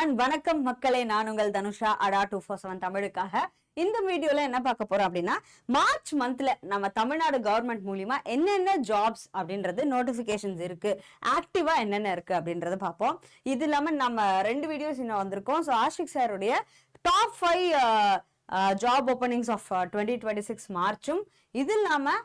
And வணக்கம் மக்களே, நான் உங்கள் தனுஷா அடா 247 தமிழுக்காக இந்த வீடியோல என்ன பார்க்க போறோம் அப்படின்னா, மார்ச் மந்த்ல நம்ம தமிழ்நாடு கவர்மெண்ட் மூலியமா என்னென்ன ஜாப்ஸ் அப்படின்றது நோட்டிபிகேஷன்ஸ் இருக்கு, ஆக்டிவா என்னென்ன இருக்கு அப்படின்றத பார்ப்போம். இது இல்லாம நம்ம 2 வீடியோஸ் இன்னும் வந்திருக்கோம். ஸோ ஆஷிக் சாருடைய டாப் 5 ஜாப் ஓப்பனிங்ஸ் ஆஃப் 2026 மார்ச்சும், இது இல்லாம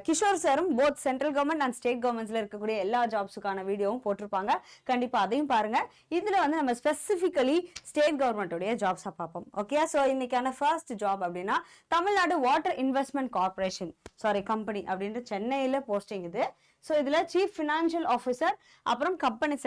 கிஷோர் சாரும் both central government and state கவர்மெண்ட்ஸ்ல இருக்கக்கூடிய எல்லா ஜாப்ஸுக்கான வீடியோவும் போட்டிருப்பாங்க. கண்டிப்பா அதையும் பாருங்க. இதுல வந்து நம்ம ஸ்பெசிபிகலி ஸ்டேட் கவர்மெண்டோடைய ஜாப்ஸா பார்ப்போம். ஓகே, ஸோ இன்னைக்கான ஃபர்ஸ்ட் ஜாப் அப்படின்னா Tamil Nadu water investment corporation company அப்படின்ற சென்னையில போஸ்டிங் இது. ஸோ இதுல சீஃப் ஃபினான்ஷியல் ஆஃபீஸர் அப்புறம் கம்பெனி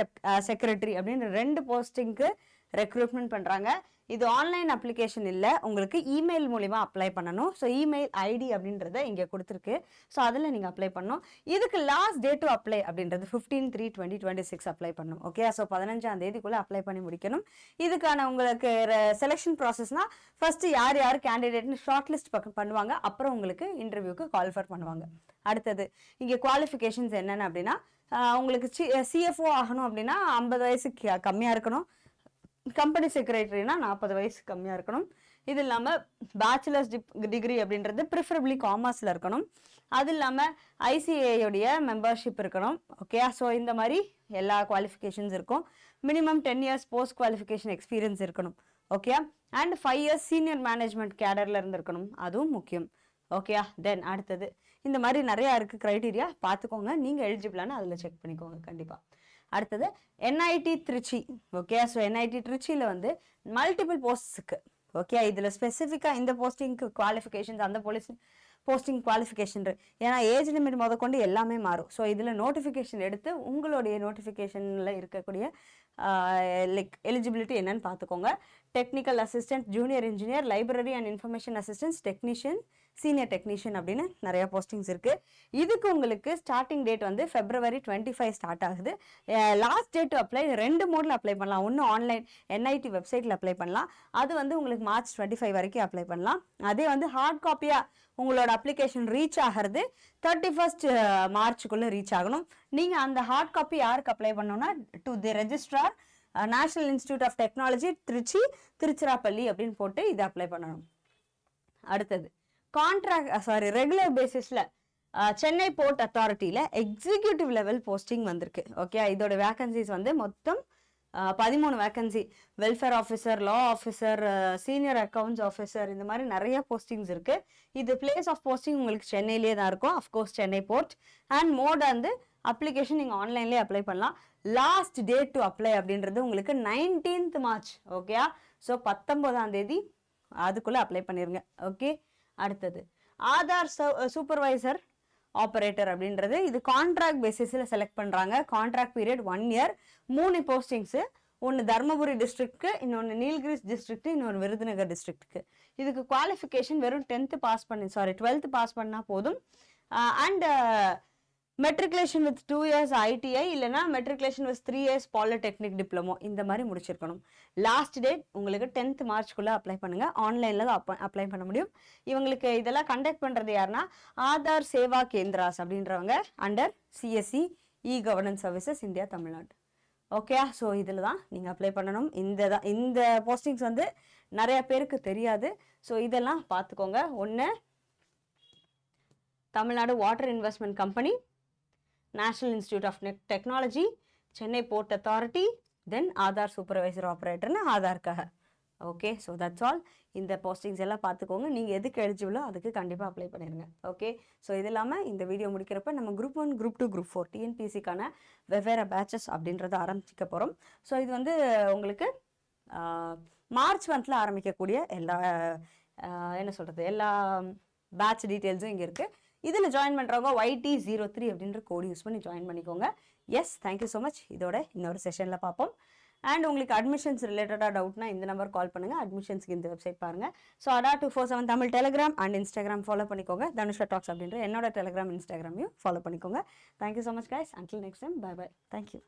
செக்ரட்டரி அப்படின்ற 2 போஸ்டிங்க்கு ரெக்ரூட்மெண்ட் பண்றாங்க. இது ஆன்லைன் அப்ளிகேஷன் இல்லை, உங்களுக்கு இமெயில் மூலிமா அப்ளை பண்ணணும். ஸோ இமெயில் ஐடி அப்படின்றத இங்கே கொடுத்துருக்கு. ஸோ அதில் நீங்கள் அப்ளை பண்ணணும். இதுக்கு லாஸ்ட் டேட் டு அப்ளை அப்படின்றது 15/3/2026 அப்ளை பண்ணணும். ஓகே, ஸோ 15ஆம் தேதிக்குள்ளே அப்ளை பண்ணி முடிக்கணும். இதுக்கான உங்களுக்கு செலெக்ஷன் ப்ராசஸ்னா ஃபர்ஸ்ட் யார் யார் கேண்டிடேட்னு ஷார்ட் லிஸ்ட் பண்ணுவாங்க. அப்புறம் உங்களுக்கு இன்டர்வியூக்கு கால்ஃபர் பண்ணுவாங்க. அடுத்தது இங்கே குவாலிஃபிகேஷன்ஸ் என்னென்ன அப்படின்னா, உங்களுக்கு சிஎஃப்ஓ ஆகணும் அப்படின்னா 50 வயசுக்கு கம்மியாக இருக்கணும். கம்பெனி செக்ரட்டரினா 40 வயசு கம்மியாக இருக்கணும். இது இல்லாமல் பேச்சுலர்ஸ் டிகிரி அப்படின்றது ப்ரிஃபரபிளி காமர்ஸில் இருக்கணும். அது இல்லாமல் ஐசிஏயோடைய மெம்பர்ஷிப் இருக்கணும். ஓகே, ஸோ இந்த மாதிரி எல்லா குவாலிஃபிகேஷன்ஸ் இருக்கும். Minimum 10 years post qualification experience இருக்கணும். Okay, and 5 years senior management கேடரில் இருந்து இருக்கணும், அதுவும் முக்கியம். ஓகே, தென் அடுத்தது இந்த மாதிரி நிறையா இருக்குது க்ரைட்டீரியா, பார்த்துக்கோங்க. நீங்கள் எலிஜிபிளானு அதில் செக் பண்ணிக்கோங்க கண்டிப்பாக. அடுத்தது NIT Trichy. Okay, so NIT திருச்சியில் வந்து மல்டிபிள் போஸ்ட்ஸுக்கு. ஓகே, இதில் ஸ்பெசிஃபிக்காக இந்த போஸ்டிங்க்கு குவாலிஃபிகேஷன்ஸ் அந்த போஸ்டிங் குவாலிஃபிகேஷன், ஏன்னா ஏஜ் லிமிட் முதற்கொண்டு எல்லாமே மாறும். ஸோ இதில் நோட்டிஃபிகேஷன் எடுத்து உங்களுடைய நோட்டிஃபிகேஷனில் இருக்கக்கூடிய லைக் எலிஜிபிலிட்டி என்னன்னு பார்த்துக்கோங்க. Technical assistant, junior engineer, library and information assistance, technician, senior technician அப்படின்னு நிறைய போஸ்டிங்ஸ் இருக்குது. இதுக்கு உங்களுக்கு ஸ்டார்டிங் டேட் வந்து February 25 ஸ்டார்ட் ஆகுது. லாஸ்ட் டேட் டு அப்ளை 2 மோடில் அப்ளை பண்ணலாம். ஒன்று ஆன்லைன் என்ஐடி வெப்சைட்டில் அப்ளை பண்ணலாம். அது வந்து உங்களுக்கு March 25 வரைக்கும் அப்ளை பண்ணலாம். அதே வந்து ஹார்ட் காப்பியாக உங்களோட அப்ளிகேஷன் ரீச் ஆகிறது 31st மார்ச்சுக்குள்ளே ரீச் ஆகணும். நீங்கள் அந்த ஹார்ட் காப்பி யாருக்கு அப்ளை பண்ணணும்னா, to the registrar national institute of technology Tiruchi, Tiruchirappalli அப்படின்னு போட்டு இதை அப்ளை பண்ணணும். அடுத்தது ரெகுலர் பேசிஸில் சென்னை போர்ட் அத்தாரிட்டியில் எக்ஸிக்யூட்டிவ் லெவல் போஸ்டிங் வந்திருக்கு. ஓகே, இதோட வேகன்சிஸ் வந்து மொத்தம் 13 vacancy. Welfare officer, law officer, senior accounts officer, இந்த மாதிரி நிறைய போஸ்டிங்ஸ் இருக்குது. இது பிளேஸ் ஆஃப் போஸ்டிங் உங்களுக்கு சென்னையிலே தான் இருக்கும். Of course Chennai port. And mode வந்து அப்ளிகேஷன் நீங்கள் ஆன்லைன்லேயே அப்ளை பண்ணலாம். லாஸ்ட் டேட் டு அப்ளை அப்படின்றது உங்களுக்கு 19th மார்ச். ஓகே, ஸோ 19ஆம் தேதி அதுக்குள்ளே அப்ளை பண்ணிடுங்க. ஓகே, அடுத்தது ஆதார் சூப்பர்வைசர் ஆப்ரேட்டர் அப்படின்றது இது கான்ட்ராக்ட் பேசிஸில் செலக்ட் பண்ணுறாங்க. Contract period 1 year. 3 போஸ்டிங்ஸு. ஒன்று தர்மபுரி டிஸ்ட்ரிக்ட்க்கு, இன்னொன்று நீல்கிரிஸ் டிஸ்ட்ரிக்ட், இன்னொன்று விருதுநகர் டிஸ்ட்ரிக்ட்டுக்கு. இதுக்கு குவாலிஃபிகேஷன் வெறும் 12th பாஸ் பண்ணால் போதும். And matriculation with 2 years ITI இல்லைனா matriculation with 3 years polytechnic diploma இந்த மாதிரி முடிச்சிருக்கணும். லாஸ்ட் டேட் உங்களுக்கு 10th மார்ச்க்குள்ளே அப்ளை பண்ணுங்கள். ஆன்லைனில் தான் அப்ளை பண்ண முடியும். இவங்களுக்கு இதெல்லாம் கண்டக்ட் பண்ணுறது யாருன்னா ஆதார் சேவா கேந்திராஸ் அப்படின்றவங்க under CSE e governance services India Tamil Nadu. Okay, so இதில் தான் நீங்கள் அப்ளை பண்ணணும். இந்த போஸ்டிங்ஸ் வந்து நிறைய பேருக்கு தெரியாது. ஸோ இதெல்லாம் பார்த்துக்கோங்க. ஒன்று Tamil Nadu water investment company, national institute of technology, Chennai port authority, then Aadhaar supervisor ஆப்ரேட்டர்னு ஆதார்க்காக. Okay, so that's all. இந்த போஸ்டிங்ஸ் எல்லாம் பார்த்துக்கோங்க. நீங்கள் எதுக்கு எலிஜிபிளோ அதுக்கு கண்டிப்பாக அப்ளை பண்ணிடுங்க. ஓகே, ஸோ இது இல்லாமல் இந்த வீடியோ முடிக்கிறப்ப நம்ம Group 1, Group 2, Group 4 TNPSCக்கான வெவ்வேறு பேட்சஸ் அப்படின்றத ஆரம்பிக்க போகிறோம். ஸோ இது வந்து உங்களுக்கு மார்ச் மந்தில் ஆரம்பிக்கக்கூடிய எல்லா எல்லா பேட்ச் டீட்டெயில்ஸும் இங்கே இருக்குது. இதில் ஜாயின் பண்ணுறவங்க YT03 அப்படின்ற கோடு யூஸ் பண்ணி ஜாயின் பண்ணிக்கோங்க. Yes, thank you so much. இதோட இன்னொரு செஷனில் பார்ப்போம். அண்ட் உங்களுக்கு அட்மிஷன்ஸ் ரிலேட்டடாக டவுட்னா இந்த நம்பர் கால் பண்ணுங்கள். அட்மிஷன்ஸ்க்கு இந்த வெப்சைட் பாருங்கள். So Adda 247 Tamil Telegram and Instagram follow பண்ணிக்கோங்க. தனுஷா டாக்ஸ் அப்படின்ற என்னோட டெலிகிராம் இன்ஸ்டாகிராமையும் ஃபாலோ பண்ணிக்கோங்க. Thank you so much guys. Until next time, bye bye. Thank you.